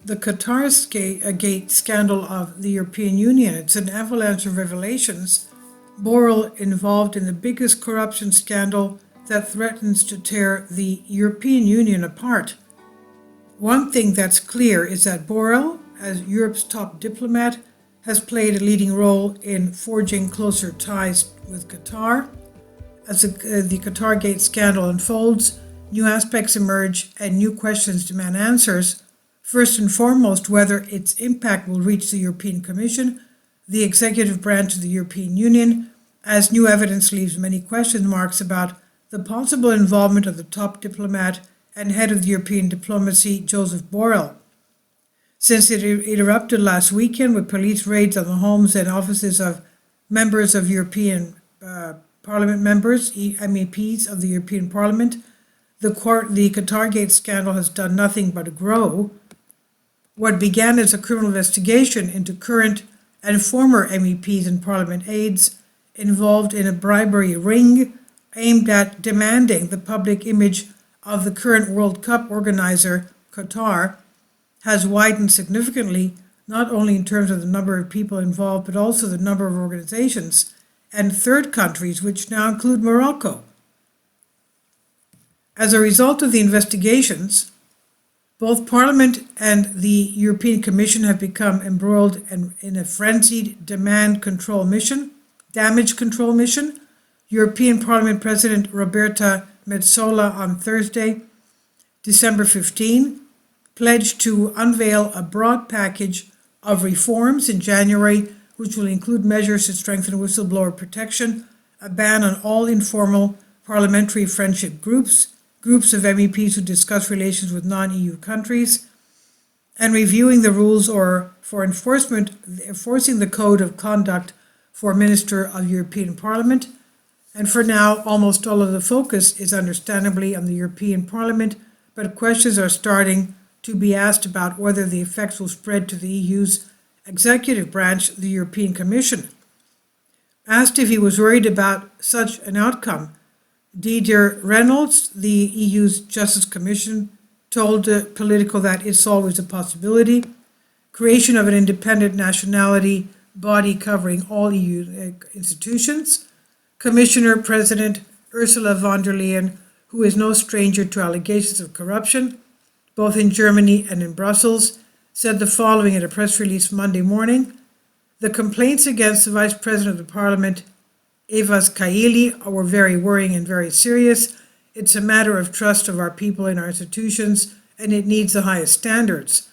The Qatargate scandal of the European Union. It's an avalanche of revelations. Borrell involved in the biggest corruption scandal that threatens to tear the European Union apart. One thing that's clear is that Borrell, as Europe's top diplomat, has played a leading role in forging closer ties with Qatar. As the Qatargate scandal unfolds, new aspects emerge and new questions demand answers. First and foremost, whether its impact will reach the European Commission, the executive branch of the European Union, as new evidence leaves many question marks about the possible involvement of the top diplomat and head of the European diplomacy, Joseph Borrell. Since it erupted last weekend with police raids on the homes and offices of members of European Parliament members, MEPs of the European Parliament, the Qatargate scandal has done nothing but grow. What began as a criminal investigation into current and former MEPs and Parliament aides involved in a bribery ring aimed at demanding the public image of the current World Cup organizer, Qatar, has widened significantly, not only in terms of the number of people involved, but also the number of organizations and third countries, which now include Morocco. As a result of the investigations, both Parliament and the European Commission have become embroiled in a frenzied damage control mission. European Parliament President Roberta Metsola on Thursday, December 15, pledged to unveil a broad package of reforms in January, which will include measures to strengthen whistleblower protection, a ban on all informal parliamentary friendship groups of MEPs who discuss relations with non-EU countries, and reviewing the rules for enforcing the code of conduct for Minister of European Parliament. And for now, almost all of the focus is understandably on the European Parliament, but questions are starting to be asked about whether the effects will spread to the EU's executive branch, the European Commission. Asked if he was worried about such an outcome, Didier Reynders, the EU's Justice Commission, told Politico that it's always a possibility. Creation of an independent nationality body covering all EU institutions. Commissioner President Ursula von der Leyen, who is no stranger to allegations of corruption, both in Germany and in Brussels, said the following in a press release Monday morning. The complaints against the Vice President of the Parliament, Eva Kaili, were very worrying and very serious. It's a matter of trust of our people in our institutions, and it needs the highest standards.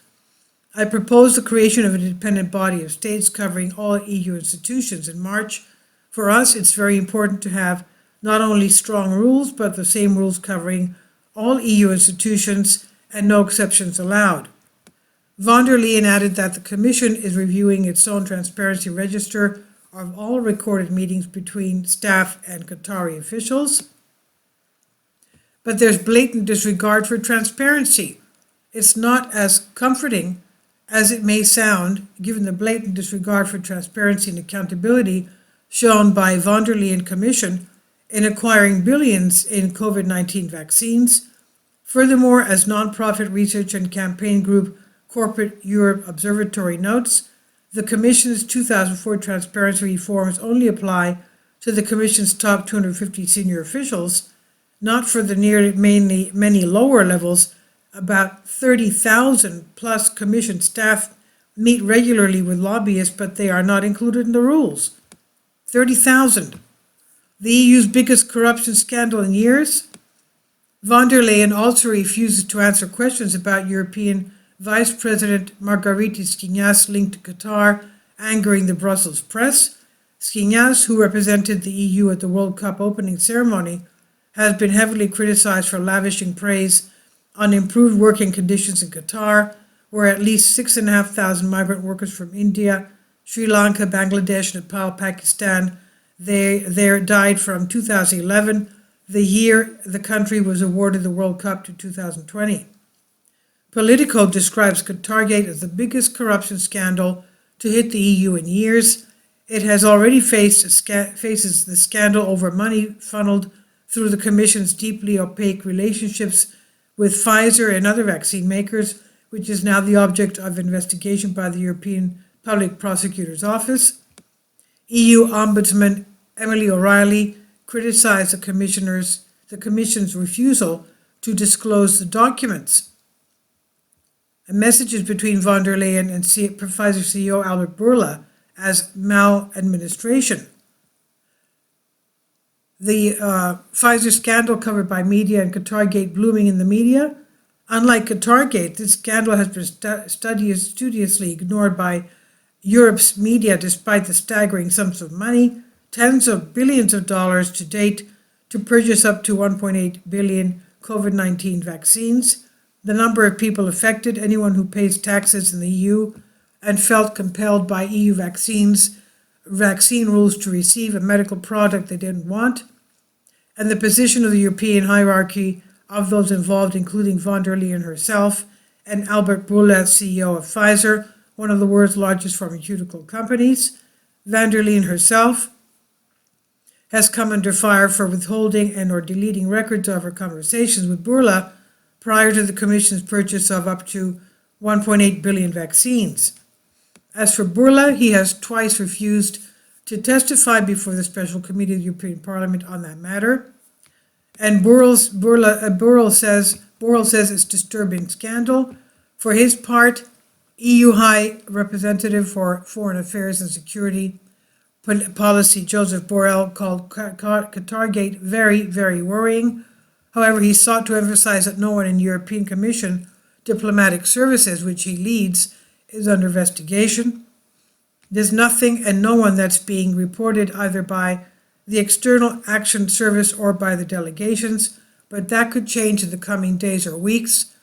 I propose the creation of an independent body of states covering all EU institutions in March. For us, it's very important to have not only strong rules, but the same rules covering all EU institutions and no exceptions allowed. Von der Leyen added that the Commission is reviewing its own transparency register of all recorded meetings between staff and Qatari officials. But there's blatant disregard for transparency. It's not as comforting as it may sound, given the blatant disregard for transparency and accountability shown by von der Leyen Commission in acquiring billions in COVID-19 vaccines. Furthermore, as non-profit research and campaign group Corporate Europe Observatory notes, the Commission's 2004 transparency reforms only apply to the Commission's top 250 senior officials, not for the many lower levels. About 30,000 plus Commission staff meet regularly with lobbyists, but they are not included in the rules. 30,000. The EU's biggest corruption scandal in years. Von der Leyen also refuses to answer questions about European Vice President Margaritis Schinas linked to Qatar, angering the Brussels press. Schinas, who represented the EU at the World Cup opening ceremony, has been heavily criticized for lavishing praise on improved working conditions in Qatar, where at least 6,500 migrant workers from India, Sri Lanka, Bangladesh, Nepal, Pakistan, they died from 2011, the year the country was awarded the World Cup, to 2020. Politico describes Qatargate as the biggest corruption scandal to hit the EU in years. It has already faces the scandal over money funneled through the Commission's deeply opaque relationships with Pfizer and other vaccine makers, which is now the object of investigation by the European Public Prosecutor's Office. EU Ombudsman Emily O'Reilly criticized the Commission's refusal to disclose the documents. And messages between von der Leyen and Pfizer CEO Albert Bourla as maladministration. The Pfizer scandal covered by media and Qatargate blooming in the media. Unlike Qatargate, this scandal has been studiously ignored by Europe's media despite the staggering sums of money, tens of billions of dollars to date, to purchase up to 1.8 billion COVID-19 vaccines. The number of people affected, anyone who pays taxes in the EU and felt compelled by EU vaccine rules to receive a medical product they didn't want, and the position of the European hierarchy of those involved, including von der Leyen herself and Albert Bourla, CEO of Pfizer, one of the world's largest pharmaceutical companies. Von der Leyen herself has come under fire for withholding and or deleting records of her conversations with Bourla prior to the Commission's purchase of up to 1.8 billion vaccines. As for Bourla, he has twice refused to testify before the Special Committee of the European Parliament on that matter. And Bourla says it's disturbing scandal. For his part, EU High Representative for Foreign Affairs and Security Policy Joseph Borrell called Qatargate very, very worrying. However, he sought to emphasize that no one in the European Commission Diplomatic Services, which he leads, is under investigation. There's nothing and no one that's being reported either by the External Action Service or by the delegations, but that could change in the coming days or weeks.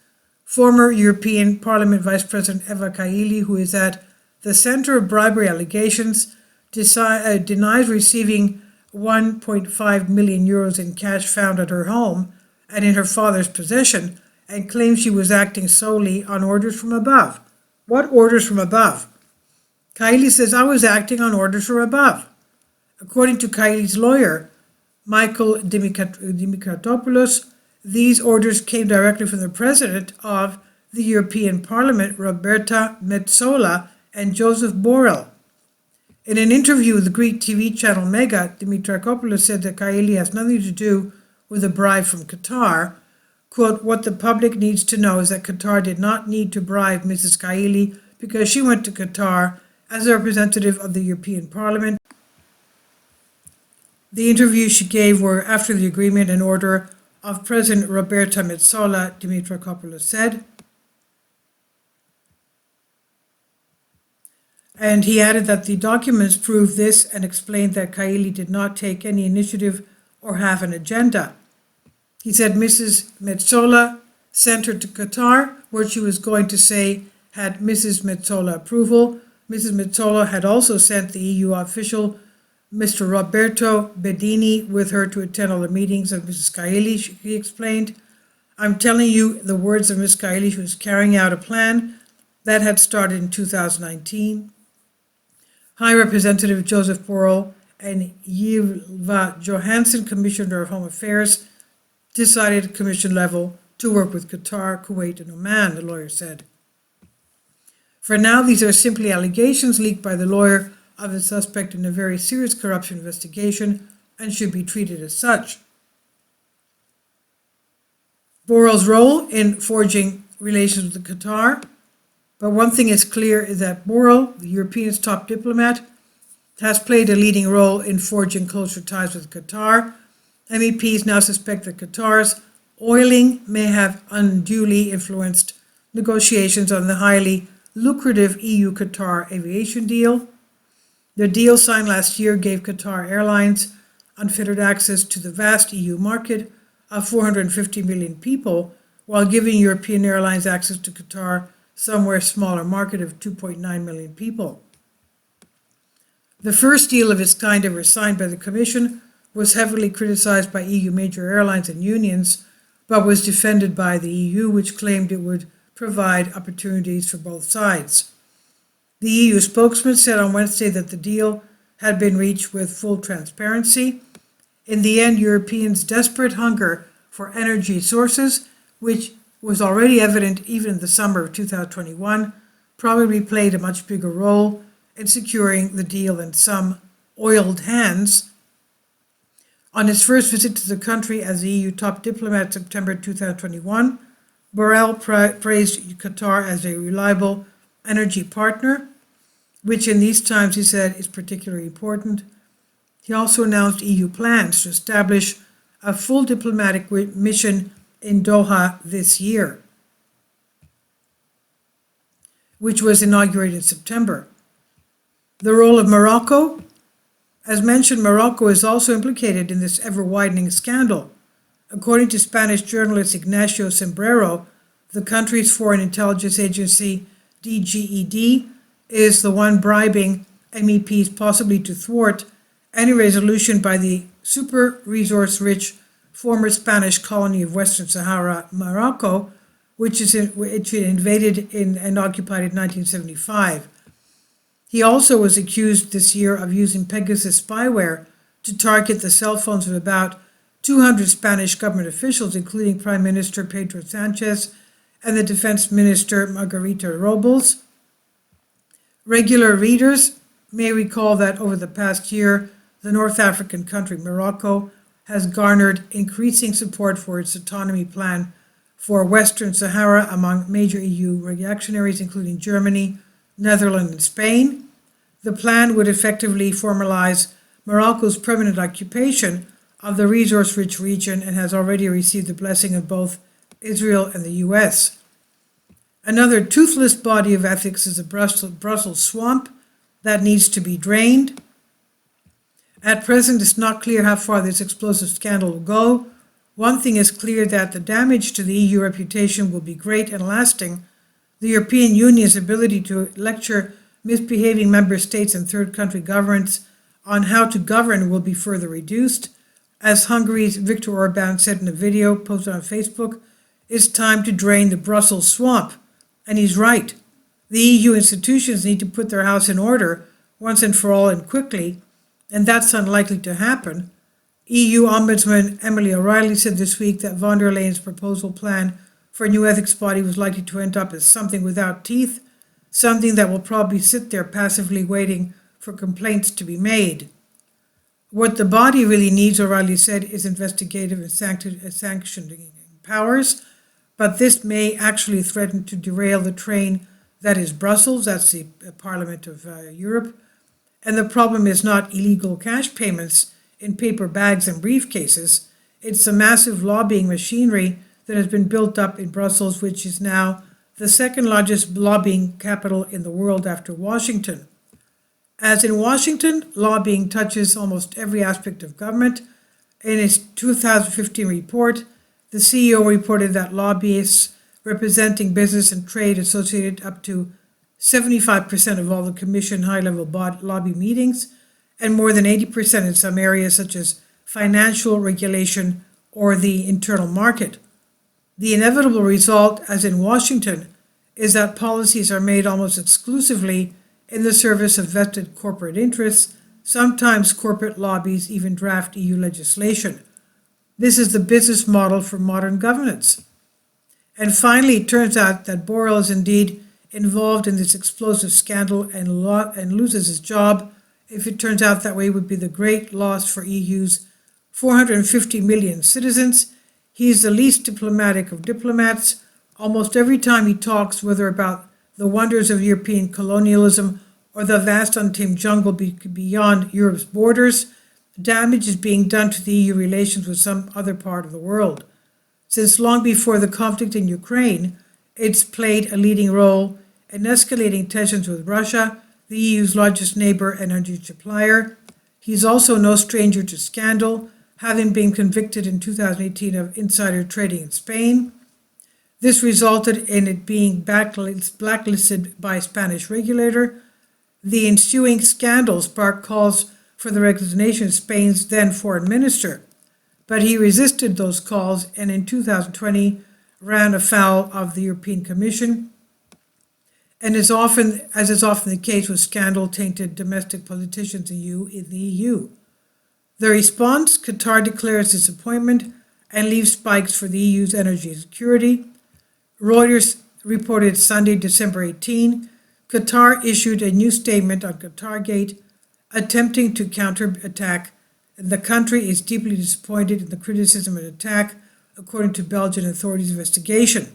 Former European Parliament Vice President Eva Kaili, who is at the center of bribery allegations, denies receiving 1.5 million euros in cash found at her home and in her father's possession, and claims she was acting solely on orders from above. What orders from above? Kaili says, I was acting on orders from above. According to Kaili's lawyer, Michael Dimitrakopoulos, these orders came directly from the President of the European Parliament, Roberta Metsola, and Joseph Borrell. In an interview with the Greek TV channel Mega, Dimitrakopoulos said that Kaili has nothing to do with a bribe from Qatar. Quote, what the public needs to know is that Qatar did not need to bribe Mrs. Kaili because she went to Qatar as a representative of the European Parliament. The interviews she gave were after the agreement and order of President Roberta Metsola, Dimitrakopoulos said. And he added that the documents prove this and explained that Kaili did not take any initiative or have an agenda. He said Mrs. Metsola sent her to Qatar, where she was going to say had Mrs. Metsola approval. Mrs. Metsola had also sent the EU official, Mr. Roberto Bedini, with her to attend all the meetings of Mrs. Kaili, he explained. I'm telling you the words of Ms. Kaili. She was carrying out a plan that had started in 2019. High Representative Joseph Borrell and Ylva Johansson, Commissioner of Home Affairs, decided at Commission level to work with Qatar, Kuwait, and Oman, the lawyer said. For now, these are simply allegations leaked by the lawyer of the suspect in a very serious corruption investigation and should be treated as such. Borrell's role in forging relations with Qatar. But one thing is clear is that Borrell, the European's top diplomat, has played a leading role in forging closer ties with Qatar. MEPs now suspect that Qatar's oiling may have unduly influenced negotiations on the highly lucrative EU-Qatar aviation deal. The deal signed last year gave Qatar Airlines unfettered access to the vast EU market of 450 million people, while giving European airlines access to Qatar somewhere smaller market of 2.9 million people. The first deal of its kind ever signed by the Commission was heavily criticized by EU major airlines and unions, but was defended by the EU, which claimed it would provide opportunities for both sides. The EU spokesman said on Wednesday that the deal had been reached with full transparency. In the end, Europeans' desperate hunger for energy sources, which was already evident even in the summer of 2021, probably played a much bigger role in securing the deal than some oiled hands. On his first visit to the country as the EU top diplomat in September 2021, Borrell praised Qatar as a reliable energy partner, which in these times, he said, is particularly important. He also announced EU plans to establish a full diplomatic mission in Doha this year, which was inaugurated in September. The role of Morocco. As mentioned, Morocco is also implicated in this ever-widening scandal. According to Spanish journalist Ignacio Sembrero, the country's foreign intelligence agency, DGED, is the one bribing MEPs possibly to thwart any resolution by the super resource-rich former Spanish colony of Western Sahara, Morocco, which it invaded and occupied in 1975. He also was accused this year of using Pegasus spyware to target the cell phones of about 200 Spanish government officials, including Prime Minister Pedro Sanchez and the Defense Minister Margarita Robles. Regular readers may recall that over the past year, the North African country Morocco has garnered increasing support for its autonomy plan for Western Sahara among major EU reactionaries, including Germany, Netherlands, and Spain. The plan would effectively formalize Morocco's permanent occupation of the resource-rich region and has already received the blessing of both Israel and the US. Another toothless body of ethics is the Brussels swamp that needs to be drained. At present, it's not clear how far this explosive scandal will go. One thing is clear, that the damage to the EU reputation will be great and lasting. The European Union's ability to lecture misbehaving member states and third country governments on how to govern will be further reduced. As Hungary's Viktor Orban said in a video posted on Facebook, it's time to drain the Brussels swamp. And he's right. The EU institutions need to put their house in order once and for all and quickly, and that's unlikely to happen. EU Ombudsman Emily O'Reilly said this week that von der Leyen's proposal plan for a new ethics body was likely to end up as something without teeth, something that will probably sit there passively waiting for complaints to be made. What the body really needs, O'Reilly said, is investigative and sanctioning powers, but this may actually threaten to derail the train that is Brussels, that's the Parliament of Europe. And the problem is not illegal cash payments in paper bags and briefcases. It's the massive lobbying machinery that has been built up in Brussels, which is now the second largest lobbying capital in the world after Washington. As in Washington, lobbying touches almost every aspect of government. In his 2015 report, the CEO reported that lobbyists representing business and trade associated up to 75% of all the Commission high-level lobby meetings, and more than 80% in some areas such as financial regulation or the internal market. The inevitable result, as in Washington, is that policies are made almost exclusively in the service of vested corporate interests. Sometimes corporate lobbies even draft EU legislation. This is the business model for modern governance. And finally, it turns out that Borrell is indeed involved in this explosive scandal and loses his job. If it turns out that way, it would be the great loss for EU's 450 million citizens. He is the least diplomatic of diplomats. Almost every time he talks, whether about the wonders of European colonialism or the vast untamed jungle beyond Europe's borders, damage is being done to the EU relations with some other part of the world. Since long before the conflict in Ukraine, it's played a leading role in escalating tensions with Russia, the EU's largest neighbor and energy supplier. He's also no stranger to scandal, having been convicted in 2018 of insider trading in Spain. This resulted in it being blacklisted by a Spanish regulator. The ensuing scandal sparked calls for the resignation of Spain's then foreign minister, but he resisted those calls and in 2020 ran afoul of the European Commission. And as is often the case with scandal-tainted domestic politicians in the EU. The response: Qatar declares disappointment and leaves spikes for the EU's energy security. Reuters reported Sunday, December 18, Qatar issued a new statement on Qatargate, attempting to counterattack. The country is deeply disappointed in the criticism and attack, according to Belgian authorities' investigation.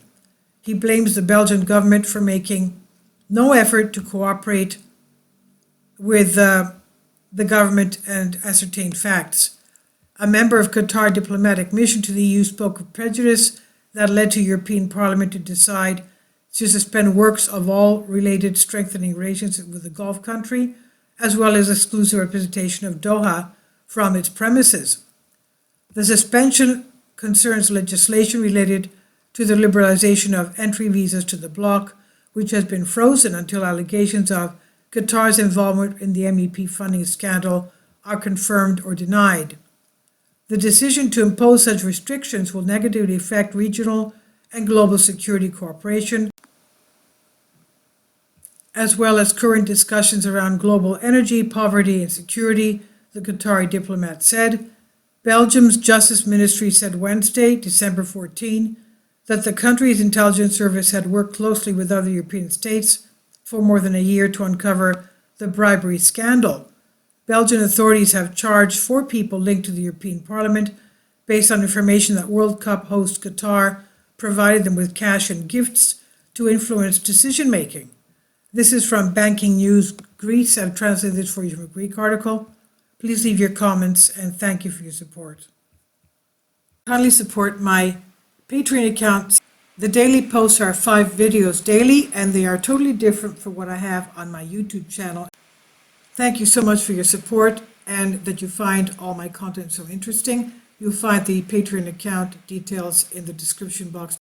He blames the Belgian government for making no effort to cooperate with the government and ascertain facts. A member of Qatar diplomatic mission to the EU spoke of prejudice that led to European Parliament to decide to suspend works of all related strengthening relations with the Gulf country, as well as exclusive representation of Doha from its premises. The suspension concerns legislation related to the liberalization of entry visas to the bloc, which has been frozen until allegations of Qatar's involvement in the MEP funding scandal are confirmed or denied. The decision to impose such restrictions will negatively affect regional and global security cooperation, as well as current discussions around global energy, poverty, and security, the Qatari diplomat said. Belgium's Justice Ministry said Wednesday, December 14, that the country's intelligence service had worked closely with other European states for more than a year to uncover the bribery scandal. Belgian authorities have charged 4 people linked to the European Parliament based on information that World Cup host Qatar provided them with cash and gifts to influence decision-making. This is from Banking News Greece. I've translated this for you from a Greek article. Please leave your comments and thank you for your support. Kindly support my Patreon account. The daily posts are 5 videos daily, and they are totally different from what I have on my YouTube channel. Thank you so much for your support and that you find all my content so interesting. You'll find the Patreon account details in the description box.